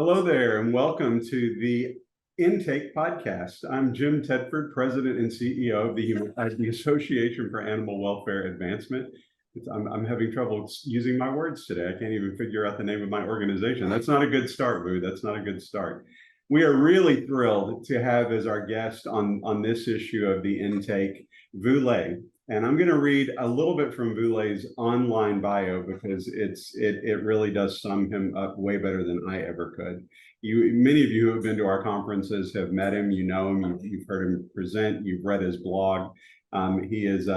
Hello there, and welcome to the Intake Podcast. I'm Jim Tedford, President and CEO of the Association for Animal Welfare Advancement. I'm having trouble using my words today. I can't even figure out the name of my organization. That's not a good start, Boo. That's not a good start. We are really thrilled to have as our guest on this issue of the Intake, Vu Le. And I'm going to read a little bit from Vu Le's online bio because it really does sum him up way better than I ever could. Many of you who have been to our conferences have met him. You know him. You've heard him present. You've read his blog. He is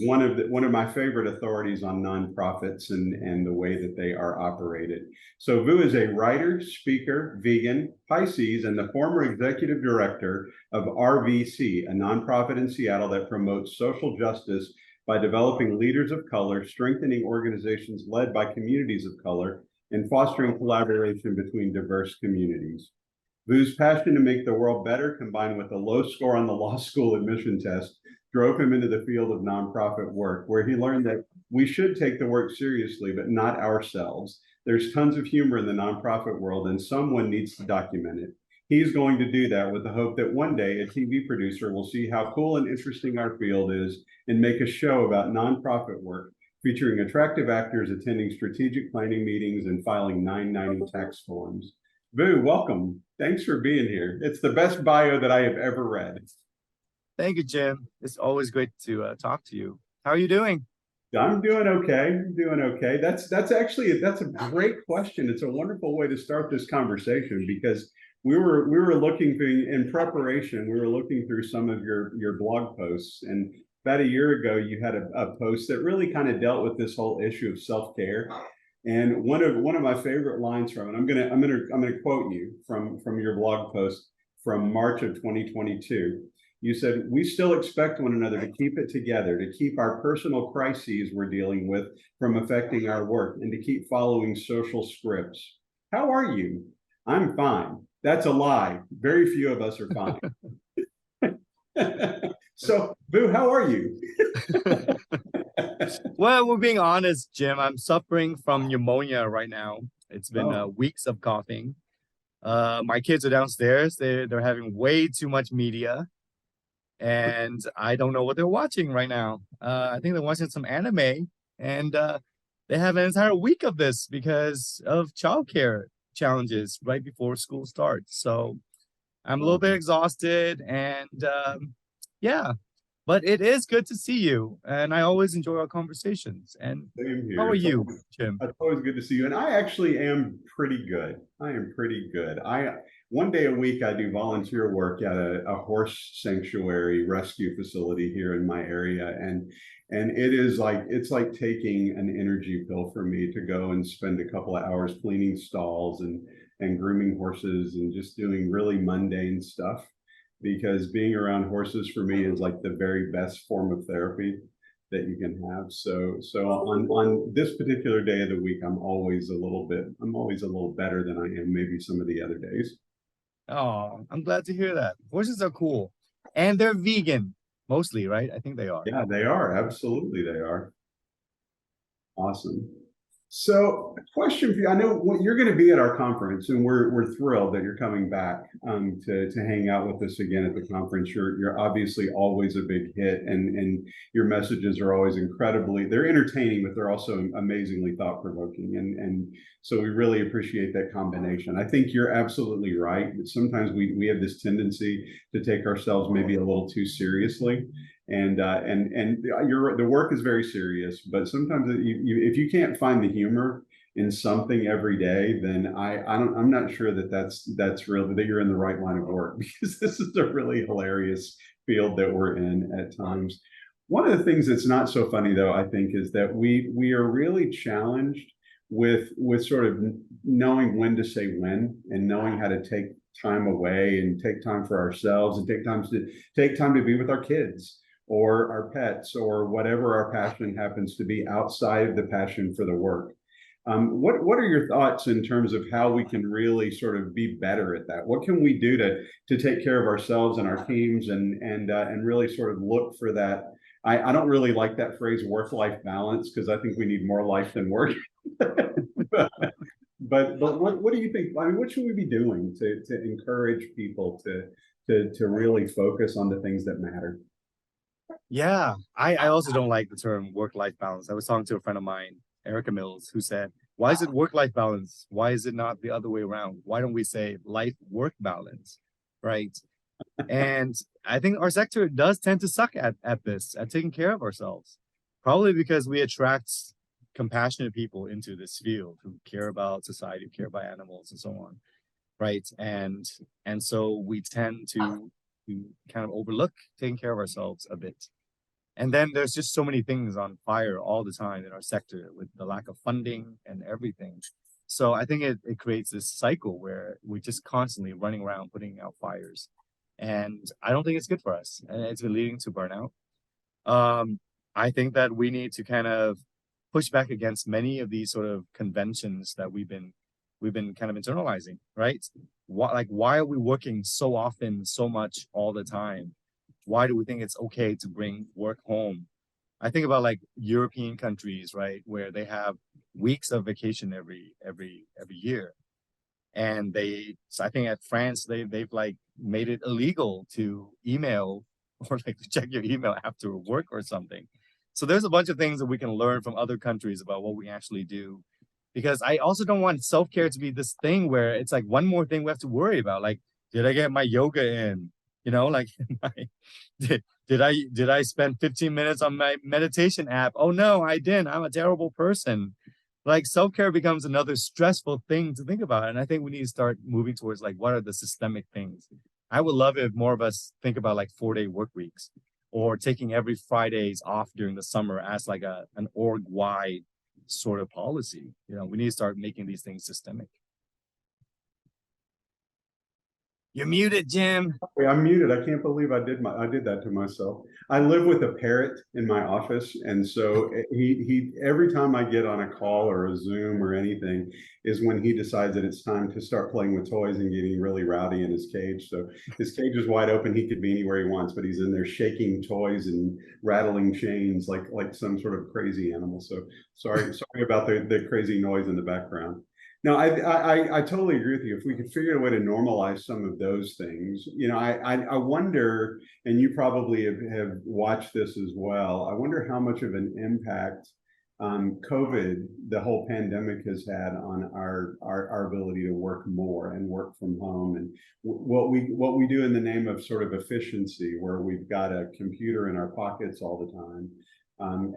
one of my favorite authorities on nonprofits and the way that they are operated. So Vu is a writer, speaker, vegan, Pisces, and the former executive director of RVC, a nonprofit in Seattle that promotes social justice by developing leaders of color, strengthening organizations led by communities of color, and fostering collaboration between diverse communities. Vu's passion to make the world better, combined with a low score on the law school admission test, drove him into the field of nonprofit work, where he learned that we should take the work seriously, but not ourselves. There's tons of humor in the nonprofit world, and someone needs to document it. He's going to do that with the hope that one day a TV producer will see how cool and interesting our field is and make a show about nonprofit work, featuring attractive actors attending strategic planning meetings and filing 990 tax forms. Vu, welcome. Thanks for being here. It's the best bio that I have ever read. Thank you, Jim. It's always great to talk to you. How are you doing? I'm doing okay. I'm doing okay. That's a great question. It's a wonderful way to start this conversation because we were looking through in preparation. We were looking through some of your blog posts, and about a year ago, you had a post that really kind of dealt with this whole issue of self-care. And one of my favorite lines from it, I'm gonna quote you from your blog post from March of 2022. You said, "We still expect one another to keep it together, to keep our personal crises we're dealing with from affecting our work, and to keep following social scripts. How are you?" "I'm fine." That's a lie. Very few of us are fine. So, Vu, how are you? Well, we're being honest, Jim. I'm suffering from pneumonia right now. It's been weeks of coughing. My kids are downstairs. They're having way too much media, and I don't know what they're watching right now. I think they're watching some anime, and they have an entire week of this because of childcare challenges right before school starts. So I'm a little bit exhausted, and yeah, but it is good to see you, and I always enjoy our conversations. And Same here. how are you, Jim? It's always good to see you. And I actually am pretty good. I am pretty good. One day a week I do volunteer work at a horse sanctuary rescue facility here in my area. And it's like taking an energy pill for me to go and spend a couple of hours cleaning stalls and grooming horses and just doing really mundane stuff, because being around horses for me is like the very best form of therapy that you can have. So on this particular day of the week, I'm always a little better than I am maybe some of the other days. Oh, I'm glad to hear that. Horses are cool, and they're vegan mostly, right? I think they are. Yeah, they are. Absolutely, they are. Awesome. So, a question for you. I know you're going to be at our conference, and we're thrilled that you're coming back to hang out with us again at the conference. You're obviously always a big hit, and your messages are always they're entertaining, but they're also amazingly thought provoking, and so we really appreciate that combination. I think you're absolutely right. Sometimes we have this tendency to take ourselves maybe a little too seriously. And the work is very serious, but sometimes if you can't find the humor in something every day, then I'm not sure that's real, that you're in the right line of work, because this is a really hilarious field that we're in at times. One of the things that's not so funny, though, I think, is that we are really challenged with sort of knowing when to say when, and knowing how to take time away and take time for ourselves, and take time to be with our kids or our pets or whatever our passion happens to be outside of the passion for the work. What are your thoughts in terms of how we can really sort of be better at that? What can we do to take care of ourselves and our teams and really sort of look for that? I don't really like that phrase work-life balance, because I think we need more life than work. But what do you think? I mean, what should we be doing to encourage people to really focus on the things that matter? Yeah, I also don't like the term work-life balance. I was talking to a friend of mine, Erica Mills, who said, why is it work-life balance? Why is it not the other way around? Why don't we say life-work balance? Right. And I think our sector does tend to suck at this, at taking care of ourselves. Probably because we attract compassionate people into this field who care about society, who care about animals and so on. Right. And so we tend to kind of overlook taking care of ourselves a bit. And then there's just so many things on fire all the time in our sector with the lack of funding and everything. So I think it creates this cycle where we're just constantly running around putting out fires. And I don't think it's good for us. And it's been leading to burnout. I think that we need to kind of push back against many of these sort of conventions that we've been kind of internalizing, right? Why are we working so often, so much all the time? Why do we think it's okay to bring work home? I think about like European countries, right, where they have weeks of vacation every year. And so I think at France, they've like made it illegal to email or like to check your email after work or something. So there's a bunch of things that we can learn from other countries about what we actually do. Because I also don't want self-care to be this thing where it's like one more thing we have to worry about. Like, did I get my yoga in? You know, like did I spend 15 minutes on my meditation app? Oh no, I didn't. I'm a terrible person. Like self-care becomes another stressful thing to think about. And I think we need to start moving towards like what are the systemic things. I would love if more of us think about like 4-day work weeks or taking every Fridays off during the summer as like an org-wide sort of policy. You know, we need to start making these things systemic. You're muted, Jim. Hey, I'm muted. I can't believe I did that to myself. I live with a parrot in my office, and so he every time I get on a call or a Zoom or anything is when he decides that it's time to start playing with toys and getting really rowdy in his cage. So his cage is wide open. He could be anywhere he wants, but he's in there shaking toys and rattling chains like some sort of crazy animal. So sorry about the crazy noise in the background. No, I totally agree with you. If we could figure out a way to normalize some of those things, you know, I wonder, and you probably have watched this as well. I wonder how much of an impact COVID, the whole pandemic, has had on our ability to work more and work from home, and what we do in the name of sort of efficiency, where we've got a computer in our pockets all the time.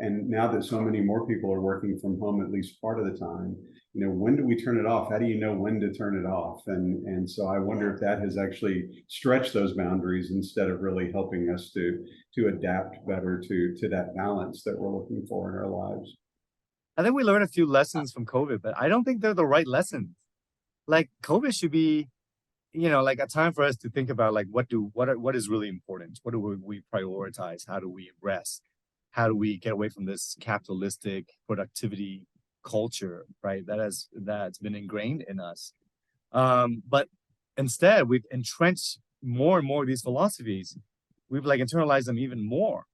And now that so many more people are working from home at least part of the time, you know, when do we turn it off? How do you know when to turn it off? And so I wonder if that has actually stretched those boundaries instead of really helping us to adapt better to that balance that we're looking for in our lives. I think we learned a few lessons from COVID, but I don't think they're the right lessons. Like COVID should be, you know, like a time for us to think about like what is really important? What do we prioritize? How do we rest? How do we get away from this capitalistic productivity culture, right? That's been ingrained in us. But instead, we've entrenched more and more of these philosophies. We've like internalized them even more.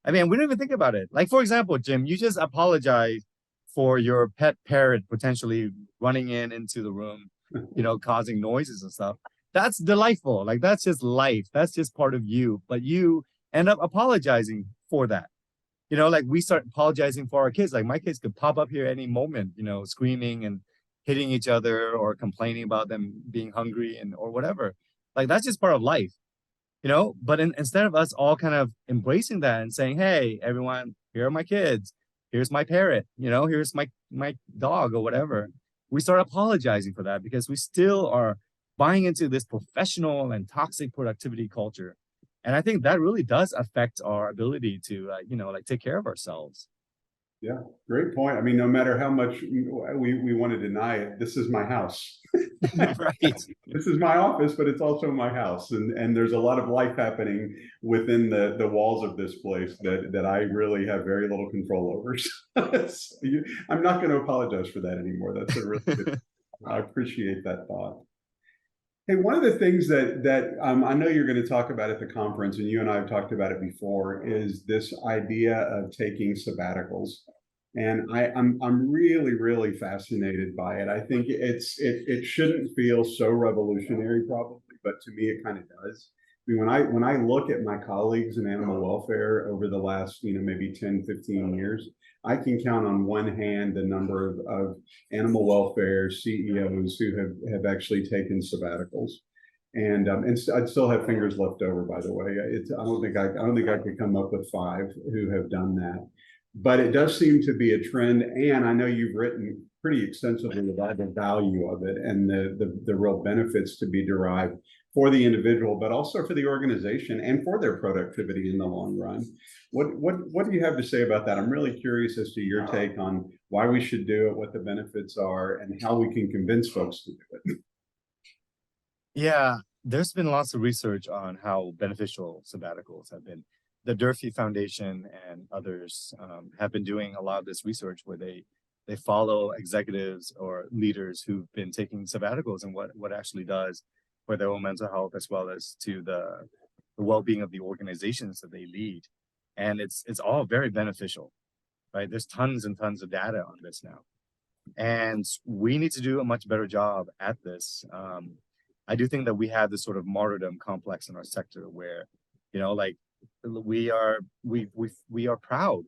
I mean, we don't even think about it. Like, for example, Jim, you just apologize for your pet parrot potentially running into the room, you know, causing noises and stuff. That's delightful. Like, that's just life. That's just part of you. But you end up apologizing for that. You know, like we start apologizing for our kids. Like my kids could pop up here any moment, you know, screaming and hitting each other or complaining about them being hungry and or whatever. Like that's just part of life, you know. But instead of us all kind of embracing that and saying, "Hey, everyone, here are my kids. Here's my parrot. You know, here's my dog or whatever," we start apologizing for that because we still are buying into this professional and toxic productivity culture. And I think that really does affect our ability to, you know, like take care of ourselves. Yeah, great point. I mean, no matter how much we want to deny it, this is my house. Right. This is my office, but it's also my house, and there's a lot of life happening within the walls of this place that I really have very little control over. So I'm not going to apologize for that anymore. That's a really good. I appreciate that thought. Hey, one of the things that I know you're going to talk about at the conference, and you and I have talked about it before, is this idea of taking sabbaticals. And I'm really, really fascinated by it. I think it shouldn't feel so revolutionary probably, but to me it kind of does. I mean, when I look at my colleagues in animal welfare over the last, maybe 10, 15 years, I can count on one hand the number of animal welfare CEOs who have actually taken sabbaticals. And I'd still have fingers left over, by the way. I don't think I could come up with five who have done that. But it does seem to be a trend, and I know you've written pretty extensively about the value of it and the real benefits to be derived for the individual, but also for the organization and for their productivity in the long run. What do you have to say about that? I'm really curious as to your take on why we should do it, what the benefits are, and how we can convince folks to do it. Yeah, there's been lots of research on how beneficial sabbaticals have been. The Durfee Foundation and others have been doing a lot of this research where they follow executives or leaders who've been taking sabbaticals and what actually does for their own mental health as well as to the well-being of the organizations that they lead. And it's all very beneficial, right? There's tons and tons of data on this now. And we need to do a much better job at this. I do think that we have this sort of martyrdom complex in our sector where, like we are proud.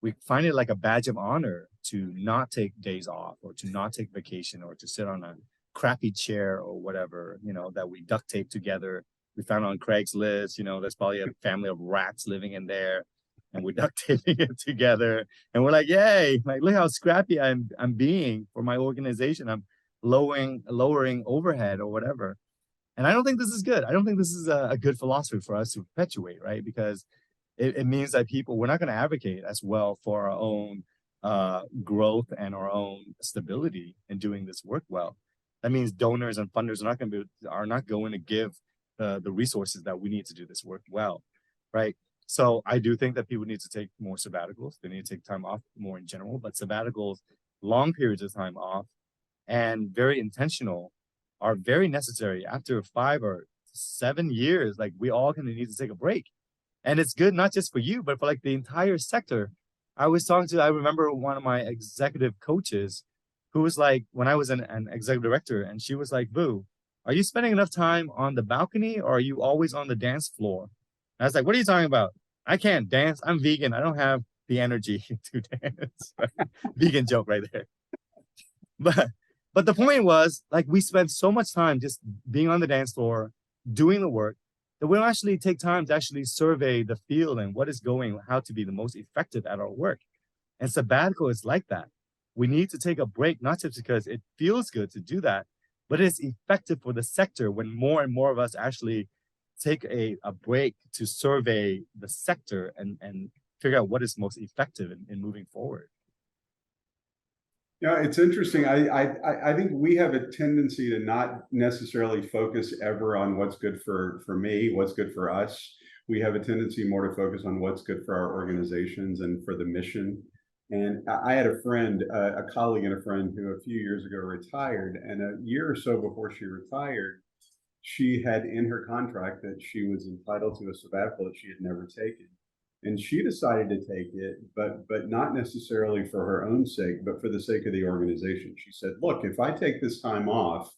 We find it like a badge of honor to not take days off or to not take vacation or to sit on a crappy chair or whatever, that we duct tape together. We found on Craigslist, there's probably a family of rats living in there and we're duct taping it together. And we're like, yay, like look how scrappy I'm being for my organization. I'm lowering overhead or whatever. And I don't think this is good. I don't think this is a good philosophy for us to perpetuate, right? Because it means that we're not going to advocate as well for our own growth and our own stability in doing this work well. That means donors and funders are not going to give the resources that we need to do this work well, right? So I do think that people need to take more sabbaticals. They need to take time off more in general, but sabbaticals, long periods of time off, and very intentional are very necessary. After 5 or 7 years, like we all kind of need to take a break. And it's good not just for you, but for like the entire sector. I remember one of my executive coaches who was like, when I was an executive director, and she was like, Boo, are you spending enough time on the balcony or are you always on the dance floor? And I was like, what are you talking about? I can't dance. I'm vegan. I don't have the energy to dance. Vegan joke right there. But the point was, like, we spent so much time just being on the dance floor, doing the work, that we don't actually take time to actually survey the field and what is going, how to be the most effective at our work. And sabbatical is like that. We need to take a break, not just because it feels good to do that, but it's effective for the sector when more and more of us actually take a break to survey the sector and figure out what is most effective in moving forward. Yeah, it's interesting. I think we have a tendency to not necessarily focus ever on what's good for me, what's good for us. We have a tendency more to focus on what's good for our organizations and for the mission. And I had a friend, a colleague and a friend who a few years ago retired, and a year or so before she retired, she had in her contract that she was entitled to a sabbatical that she had never taken. And she decided to take it, but not necessarily for her own sake, but for the sake of the organization. She said, look, if I take this time off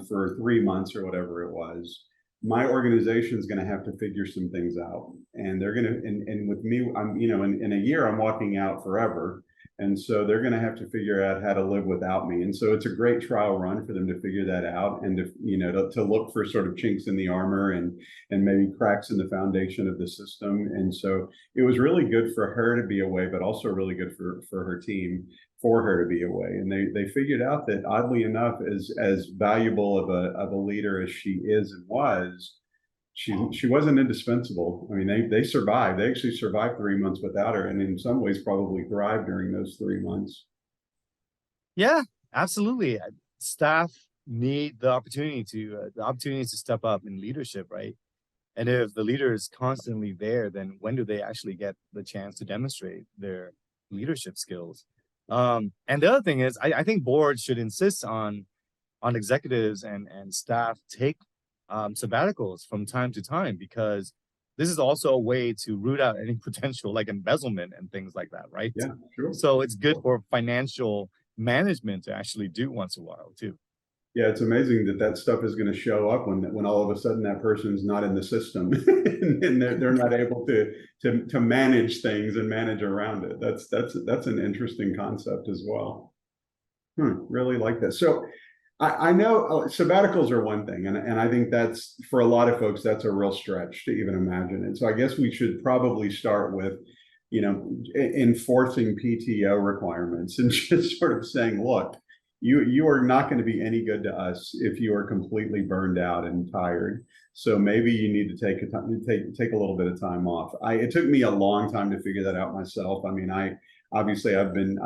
for 3 months or whatever it was, my organization is going to have to figure some things out. And they're going to, and with me, I'm, in a year, I'm walking out forever. And so they're going to have to figure out how to live without me. And so it's a great trial run for them to figure that out and to look for sort of chinks in the armor and maybe cracks in the foundation of the system. And so it was really good for her to be away, but also really good for her team, for her to be away. And they figured out that, oddly enough, as valuable of a leader as she is and was, she wasn't indispensable. I mean, they survived. They actually survived 3 months without her, and in some ways probably thrived during those 3 months. Yeah, absolutely. Staff need the opportunity to step up in leadership, right? And if the leader is constantly there, then when do they actually get the chance to demonstrate their leadership skills? And the other thing is, I think boards should insist on executives and staff take sabbaticals from time to time, because this is also a way to root out any potential like embezzlement and things like that, right? Yeah, sure. So it's good for financial management to actually do once in a while too. Yeah, it's amazing that that stuff is going to show up when all of a sudden that person's not in the system and they're not able to manage things and manage around it. That's an interesting concept as well. Really like that. So I know sabbaticals are one thing, and I think that's for a lot of folks that's a real stretch to even imagine it. So I guess we should probably start with, enforcing PTO requirements and just sort of saying, look, you are not going to be any good to us if you are completely burned out and tired. So maybe you need to take a little bit of time off. It took me a long time to figure that out myself. I mean, obviously I've been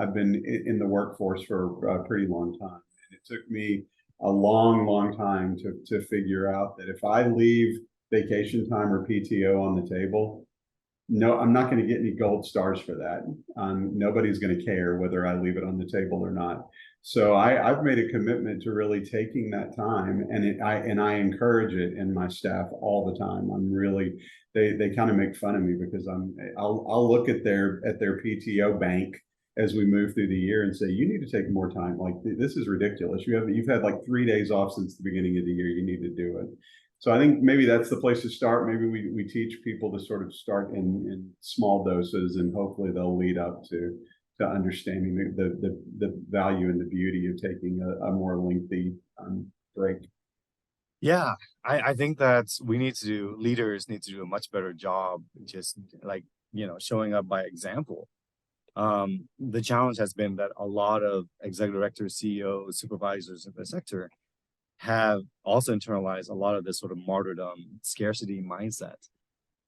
in the workforce for a pretty long time. And it took me a long time to figure out that if I leave vacation time or PTO on the table, no, I'm not going to get any gold stars for that. Nobody's going to care whether I leave it on the table or not. So I've made a commitment to really taking that time, and I encourage it in my staff all the time. I'm really, they kind of make fun of me because I'll look at their PTO bank as we move through the year and say, you need to take more time. Like, this is ridiculous. You've had like 3 days off since the beginning of the year. You need to do it. So I think maybe that's the place to start. Maybe we teach people to sort of start in small doses, and hopefully they'll lead up to understanding the value and the beauty of taking a more lengthy break. Yeah, I think that leaders need to do a much better job, just like, showing up by example. The challenge has been that a lot of executive directors, CEOs, supervisors in the sector have also internalized a lot of this sort of martyrdom, scarcity mindset.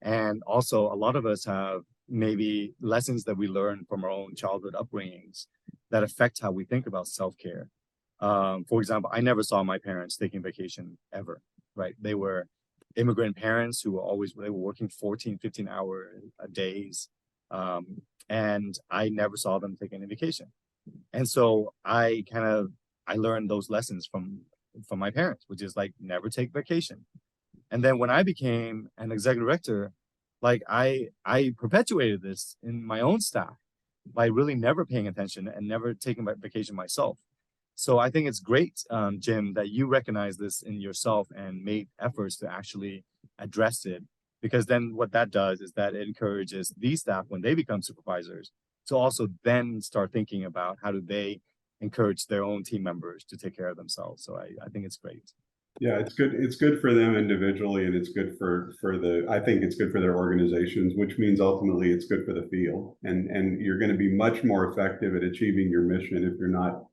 And also a lot of us have maybe lessons that we learned from our own childhood upbringings that affect how we think about self-care. For example, I never saw my parents taking vacation ever, right? They were immigrant parents who they were working 14, 15-hour days. And I never saw them take any vacation. And so I learned those lessons from my parents, which is like, never take vacation. And then when I became an executive director, like I perpetuated this in my own staff by really never paying attention and never taking vacation myself. So I think it's great, Jim, that you recognize this in yourself and made efforts to actually address it, because then what that does is that it encourages these staff, when they become supervisors, to also then start thinking about how do they encourage their own team members to take care of themselves. So I think it's great. Yeah, it's good. It's good for them individually, and it's good I think it's good for their organizations, which means ultimately it's good for the field. And you're going to be much more effective at achieving your mission if you're not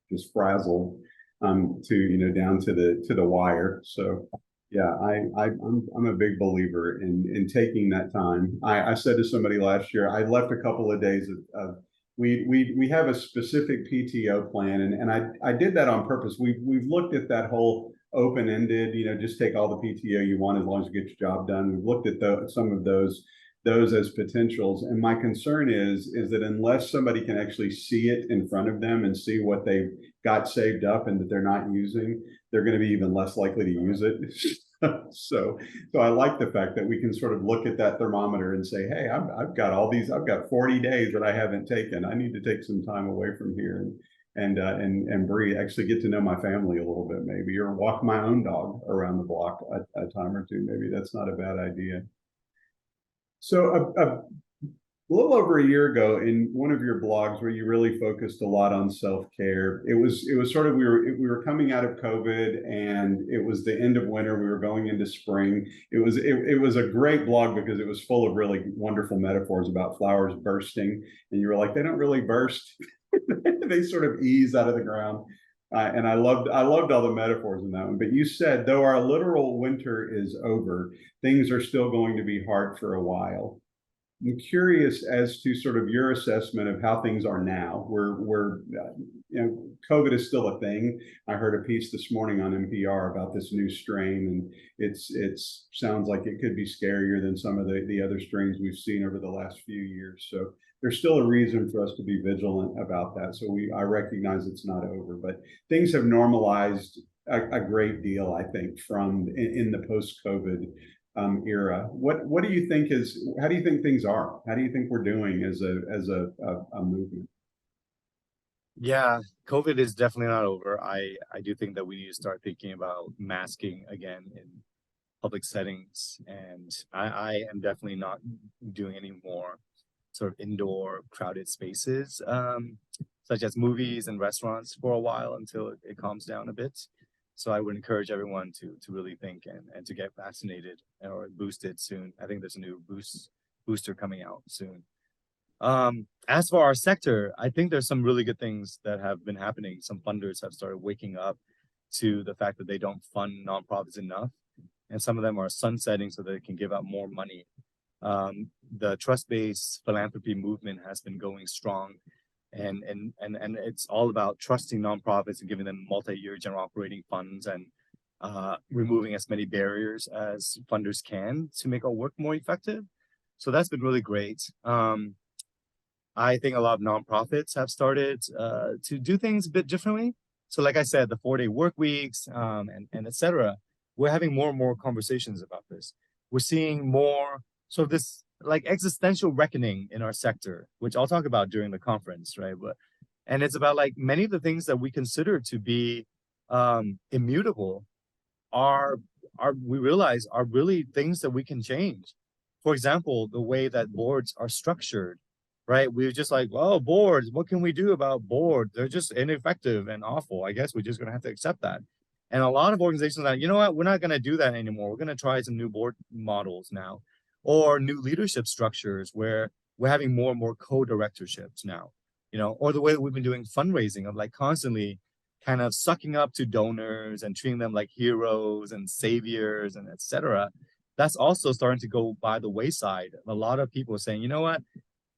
just frazzled down to the wire. So yeah, I'm a big believer in taking that time. I said to somebody last year, I left a couple of days of we have a specific PTO plan, and I did that on purpose. We've looked at that whole open-ended, just take all the PTO you want as long as you get your job done. We've looked at some of those as potentials, and my concern is that unless somebody can actually see it in front of them and see what they've got saved up and that they're not using, they're going to be even less likely to use it. So I like the fact that we can sort of look at that thermometer and say, hey, I've got 40 days that I haven't taken. I need to take some time away from here and breathe, actually get to know my family a little bit, maybe, or walk my own dog around the block a time or two. Maybe that's not a bad idea. So a little over a year ago, in one of your blogs where you really focused a lot on self-care, it was sort of, we were coming out of COVID, and it was the end of winter. We were going into spring. It was a great blog because it was full of really wonderful metaphors about flowers bursting, and you were like, they don't really burst. They sort of ease out of the ground. And I loved all the metaphors in that one. But you said, though our literal winter is over, things are still going to be hard for a while. I'm curious as to sort of your assessment of how things are now. COVID is still a thing. I heard a piece this morning on NPR about this new strain, and it sounds like it could be scarier than some of the other strains we've seen over the last few years. So there's still a reason for us to be vigilant about that. So I recognize it's not over, but things have normalized a great deal, I think, from in the post-COVID era. What do you think is? How do you think things are? How do you think we're doing as a movement? Yeah, COVID is definitely not over. I do think that we need to start thinking about masking again in public settings, and I am definitely not doing any more sort of indoor crowded spaces, such as movies and restaurants for a while until it calms down a bit. So I would encourage everyone to really think and to get vaccinated or boosted soon. I think there's a new booster coming out soon. As for our sector, I think there's some really good things that have been happening. Some funders have started waking up to the fact that they don't fund nonprofits enough, and some of them are sunsetting so that they can give out more money. The trust-based philanthropy movement has been going strong, and it's all about trusting nonprofits and giving them multi-year general operating funds and removing as many barriers as funders can to make our work more effective. So that's been really great. I think a lot of nonprofits have started to do things a bit differently. So like I said, the 4-day work weeks and et cetera, we're having more and more conversations about this. We're seeing more sort of this like existential reckoning in our sector, which I'll talk about during the conference, right? And it's about like many of the things that we consider to be immutable are we realize are really things that we can change. For example, the way that boards are structured, right? We were just like, well, boards, what can we do about boards? They're just ineffective and awful. I guess we're just going to have to accept that. And a lot of organizations are like, you know what, we're not going to do that anymore. We're going to try some new board models now, or new leadership structures where we're having more and more co-directorships now, or the way that we've been doing fundraising of like constantly kind of sucking up to donors and treating them like heroes and saviors and et cetera. That's also starting to go by the wayside. A lot of people are saying, you know what,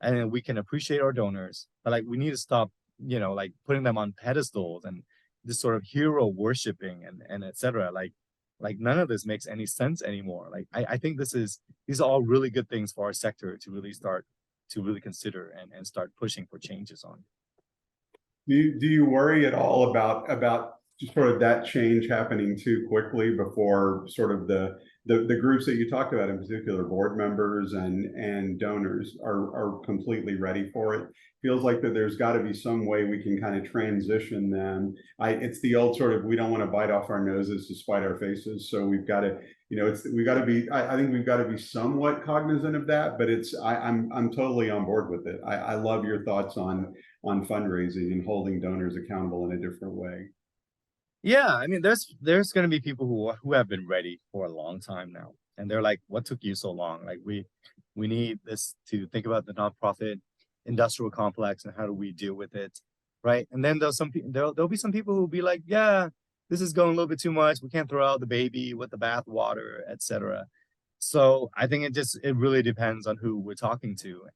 and we can appreciate our donors, but like we need to stop, like putting them on pedestals and this sort of hero worshiping and et cetera. Like none of this makes any sense anymore. Like I think these are all really good things for our sector to really start to really consider and start pushing for changes on. Do you worry at all about sort of that change happening too quickly before sort of the groups that you talked about, in particular board members and donors, are completely ready for it? Feels like that there's got to be some way we can kind of transition them. It's the old sort of, we don't want to bite off our noses to spite our faces, so we've got to, we've got to be. I think we've got to be somewhat cognizant of that, but I'm totally on board with it. I love your thoughts on fundraising and holding donors accountable in a different way. Yeah, I mean, there's going to be people who have been ready for a long time now, and they're like, "What took you so long?" Like we need this to think about the nonprofit industrial complex and how do we deal with it, right? And then there'll be some people who'll be like, "Yeah, this is going a little bit too much. We can't throw out the baby with the bathwater, etc." So I think it really depends on who we're talking to.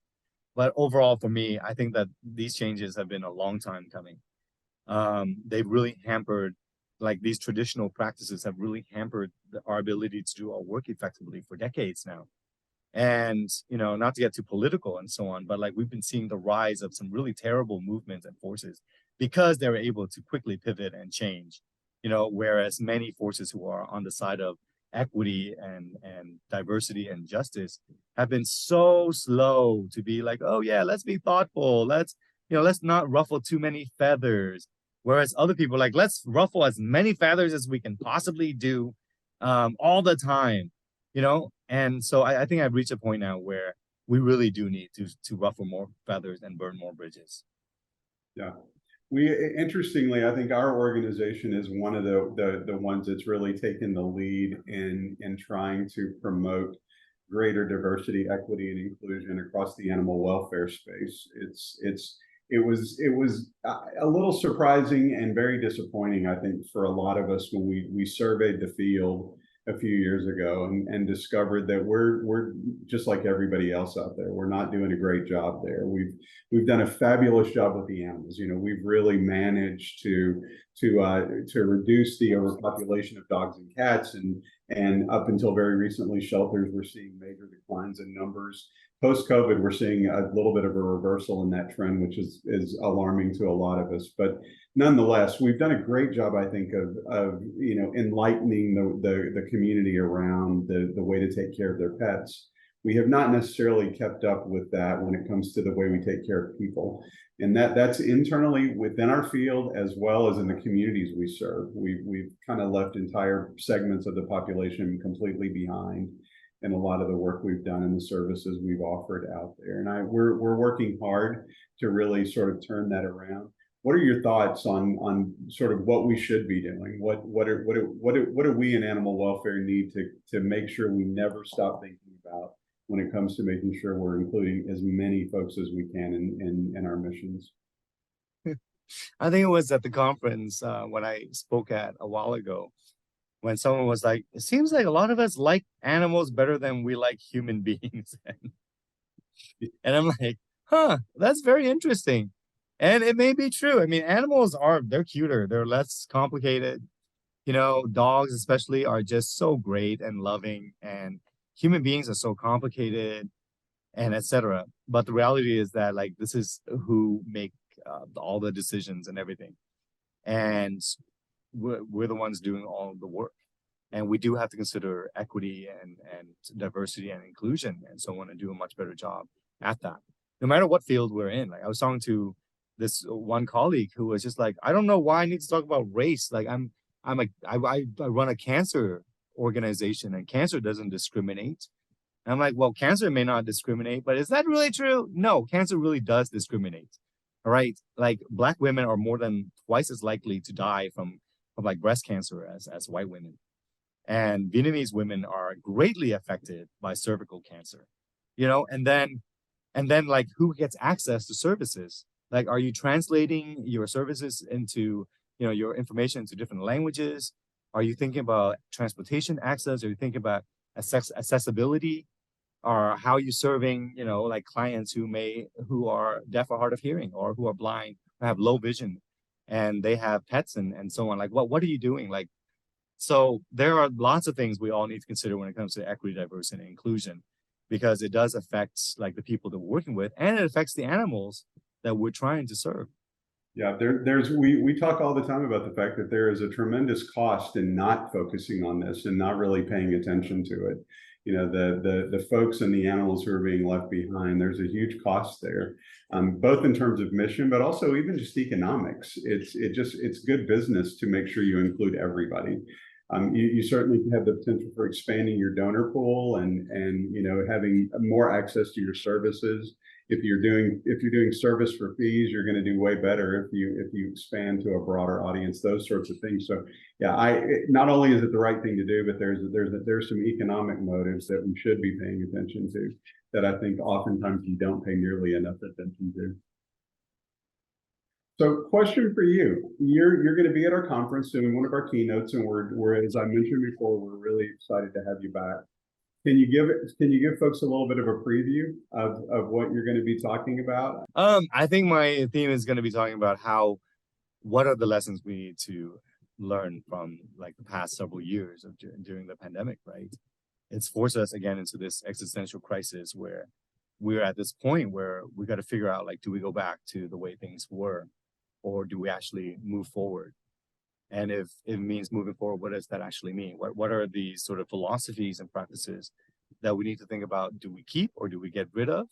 But overall, for me, I think that these changes have been a long time coming. They've really hampered, like these traditional practices have really hampered our ability to do our work effectively for decades now. And, not to get too political and so on, but like we've been seeing the rise of some really terrible movements and forces because they were able to quickly pivot and change, whereas many forces who are on the side of equity and diversity and justice have been so slow to be like, oh yeah, let's be thoughtful. Let's not ruffle too many feathers. Whereas other people are like, let's ruffle as many feathers as we can possibly do all the time, And so I think I've reached a point now where we really do need to ruffle more feathers and burn more bridges. Yeah. Interestingly, I think our organization is one of the ones that's really taken the lead in trying to promote greater diversity, equity, and inclusion across the animal welfare space. It was a little surprising and very disappointing, I think, for a lot of us when we surveyed the field a few years ago and discovered that we're just like everybody else out there. We're not doing a great job there. We've done a fabulous job with the animals. We've really managed to reduce the overpopulation of dogs and cats, and up until very recently, shelters were seeing major declines in numbers. Post-COVID, we're seeing a little bit of a reversal in that trend, which is alarming to a lot of us. But nonetheless, we've done a great job, I think, of enlightening the community around the way to take care of their pets. We have not necessarily kept up with that when it comes to the way we take care of people. And that's internally within our field as well as in the communities we serve. We've kind of left entire segments of the population completely behind in a lot of the work we've done and the services we've offered out there. And we're working hard to really sort of turn that around. What are your thoughts on sort of what we should be doing? What do we in animal welfare need to make sure we never stop thinking about when it comes to making sure we're including as many folks as we can in our missions? I think it was at the conference when I spoke at a while ago, when someone was like, it seems like a lot of us like animals better than we like human beings. And I'm like, huh, that's very interesting. And it may be true. I mean, they're cuter, they're less complicated. Dogs especially are just so great and loving, and human beings are so complicated and etc. But the reality is that, like, this is who make all the decisions and everything. And we're the ones doing all the work. And we do have to consider equity and diversity and inclusion and so on, and do a much better job at that, no matter what field we're in. Like, I was talking to this one colleague who was just like, I don't know why I need to talk about race. Like, I run a cancer organization, and cancer doesn't discriminate. And I'm like, well, cancer may not discriminate, but is that really true? No, cancer really does discriminate. All right. Like, Black women are more than twice as likely to die from like breast cancer as white women. And Vietnamese women are greatly affected by cervical cancer, and then like, who gets access to services? Like, are you translating your services into, your information into different languages? Are you thinking about transportation access? Are you thinking about accessibility? Or how are you serving, like, clients who are deaf or hard of hearing, or who are blind, or have low vision, and they have pets and so on? Like, what are you doing? Like, so there are lots of things we all need to consider when it comes to equity, diversity, and inclusion, because it does affect, like, the people that we're working with, and it affects the animals that we're trying to serve. Yeah, we talk all the time about the fact that there is a tremendous cost in not focusing on this and not really paying attention to it. The folks and the animals who are being left behind, there's a huge cost there, both in terms of mission, but also even just economics. It's good business to make sure you include everybody. You certainly have the potential for expanding your donor pool and having more access to your services. If you're doing service for fees, you're going to do way better if you expand to a broader audience, those sorts of things. So yeah, not only is it the right thing to do, but there's some economic motives that we should be paying attention to that I think oftentimes you don't pay nearly enough attention to. So, question for you: You're going to be at our conference doing one of our keynotes, and we're as I mentioned before, we're really excited to have you back. Can you give folks a little bit of a preview of what you're going to be talking about? I think my theme is going to be talking about what are the lessons we need to learn from, like, the past several years of during the pandemic, right? It's forced us again into this existential crisis where we're at this point where we got to figure out, like, do we go back to the way things were, or do we actually move forward? And if it means moving forward, what does that actually mean? What are the sort of philosophies and practices that we need to think about? Do we keep or do we get rid of?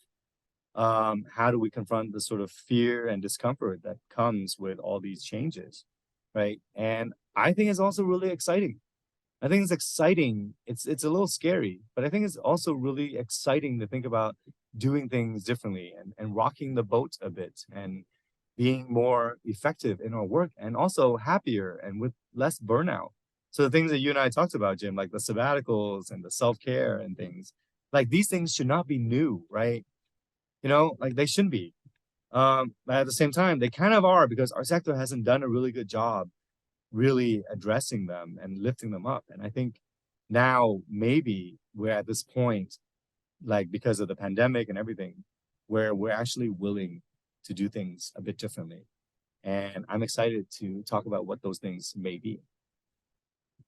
How do we confront the sort of fear and discomfort that comes with all these changes, right? And I think it's also really exciting. I think it's exciting. It's a little scary, but I think it's also really exciting to think about doing things differently and rocking the boat a bit and being more effective in our work, and also happier and with less burnout. So the things that you and I talked about, Jim, like the sabbaticals and the self-care and things, like, these things should not be new, right? Like, they shouldn't be. But at the same time, they kind of are, because our sector hasn't done a really good job really addressing them and lifting them up. And I think now maybe we're at this point, like, because of the pandemic and everything, where we're actually willing to do things a bit differently. And I'm excited to talk about what those things may be.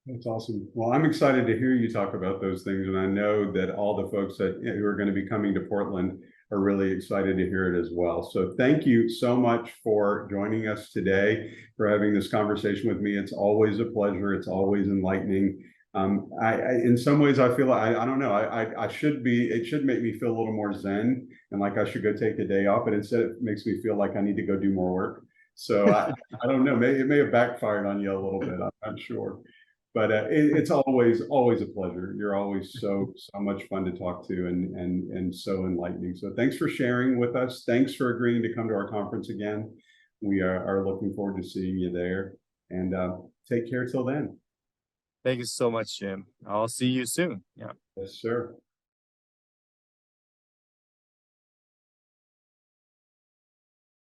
That's awesome. Well, I'm excited to hear you talk about those things, and I know that all the folks that who are going to be coming to Portland are really excited to hear it as well. So thank you so much for joining us today, for having this conversation with me. It's always a pleasure. It's always enlightening. In some ways, I feel I don't know. I should be. It should make me feel a little more zen, and like I should go take a day off. But instead, it makes me feel like I need to go do more work. So I don't know. Maybe it may have backfired on you a little bit. I'm not sure. But it's always a pleasure. You're always so much fun to talk to, and so enlightening. So thanks for sharing with us. Thanks for agreeing to come to our conference again. We are looking forward to seeing you there. And take care till then. Thank you so much, Jim. I'll see you soon. Yeah. Yes, sir.